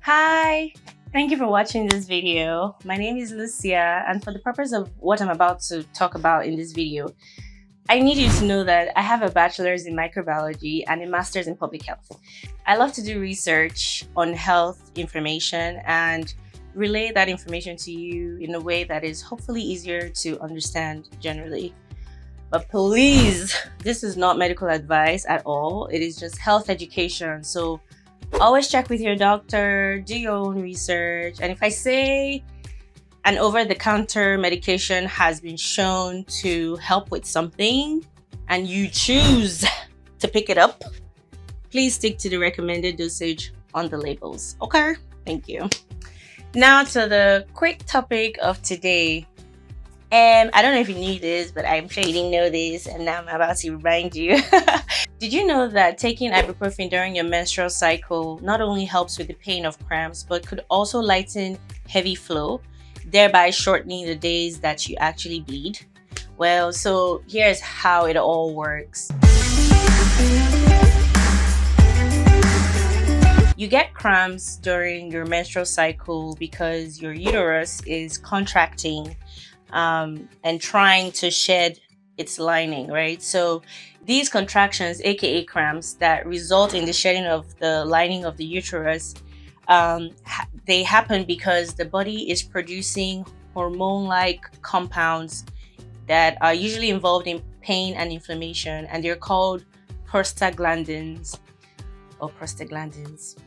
Hi, thank you for watching this video. My name is Lucia, and for the purpose of what I'm about to talk about in this video, I need you to know that I have a bachelor's in microbiology and a master's in public health. I love to do research on health information and relay that information to you in a way that is hopefully easier to understand generally. But please, this is not medical advice at all. It is just health education. So always check with your doctor, do your own research. And if I say an over-the-counter medication has been shown to help with something and you choose to pick it up, please stick to the recommended dosage on the labels. Okay? Thank you. Now to the quick topic of today. I don't know if you knew this, but I'm sure you didn't know this, and now I'm about to remind you. Did you know that taking ibuprofen during your menstrual cycle not only helps with the pain of cramps, but could also lighten heavy flow, thereby shortening the days that you actually bleed? Well, so here's how it all works. You get cramps during your menstrual cycle because your uterus is contracting and trying to shed its lining, right? So these contractions, aka cramps, that result in the shedding of the lining of the uterus, they happen because the body is producing hormone-like compounds that are usually involved in pain and inflammation, and they're called prostaglandins or prostaglandins.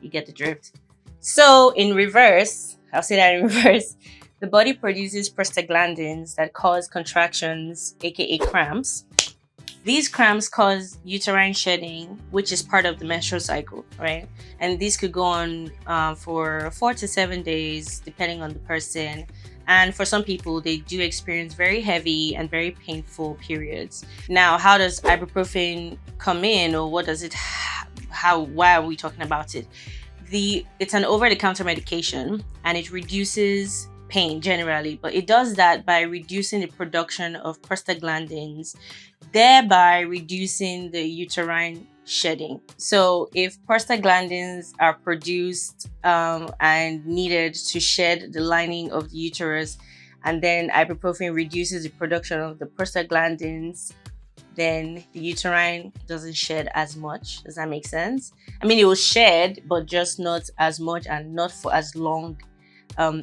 You get the drift. So in reverse, I'll say that in reverse, the body produces prostaglandins that cause contractions, aka cramps. These cramps cause uterine shedding, which is part of the menstrual cycle, right? And these could go on for 4 to 7 days, depending on the person. And for some people, they do experience very heavy and very painful periods. Now, how does ibuprofen come in, or what does it? Why are we talking about it? It's an over-the-counter medication, and it reduces pain generally, but it does that by reducing the production of prostaglandins, thereby reducing the uterine shedding. So if prostaglandins are produced and needed to shed the lining of the uterus, and then ibuprofen reduces the production of the prostaglandins, then the uterine doesn't shed as much. Does that make sense? I mean, it will shed, but just not as much and not for as long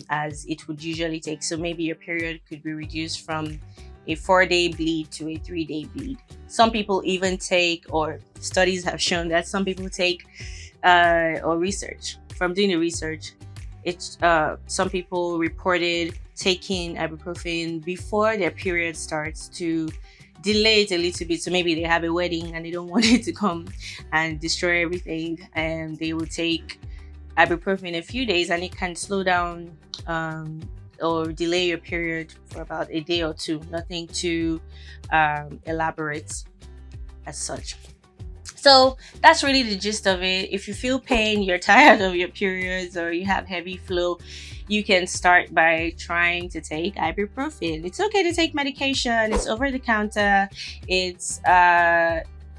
as it would usually take. So maybe your period could be reduced from a 4-day bleed to a 3-day bleed. Some people even take, or studies have shown that some people take, or research, from doing the research, some people reported taking ibuprofen before their period starts to delay it a little bit. So maybe they have a wedding and they don't want it to come and destroy everything, and they will take ibuprofen a few days, and it can slow down or delay your period for about a day or two. Nothing too elaborate as such. So that's really the gist of it. If you feel pain, you're tired of your periods, or you have heavy flow, you can start by trying to take ibuprofen. It's okay to take medication. It's over the counter. It's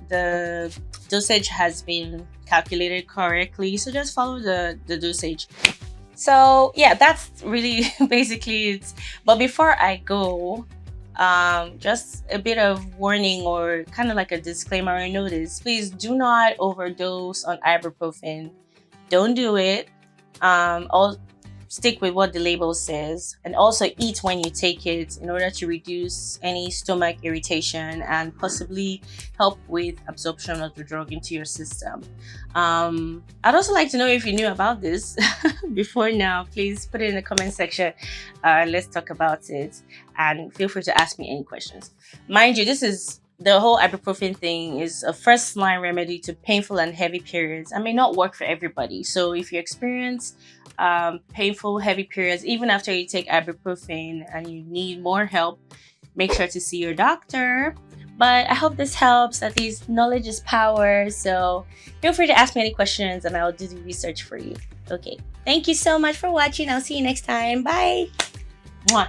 the dosage has been calculated correctly, so just follow the dosage. So yeah, that's really basically it. But before I go, just a bit of warning, or kind of like a disclaimer or notice. Please do not overdose on ibuprofen. Don't do it. Stick with what the label says, and also eat when you take it in order to reduce any stomach irritation and possibly help with absorption of the drug into your system. I'd also like to know if you knew about this before now. Please put it in the comment section. Let's talk about it, and feel free to ask me any questions. Mind you, the whole ibuprofen thing is a first line remedy to painful and heavy periods and may not work for everybody. So if you experience painful, heavy periods, even after you take ibuprofen and you need more help, make sure to see your doctor. But I hope this helps. At least knowledge is power. So feel free to ask me any questions and I'll do the research for you. Okay. Thank you so much for watching. I'll see you next time. Bye. Mwah.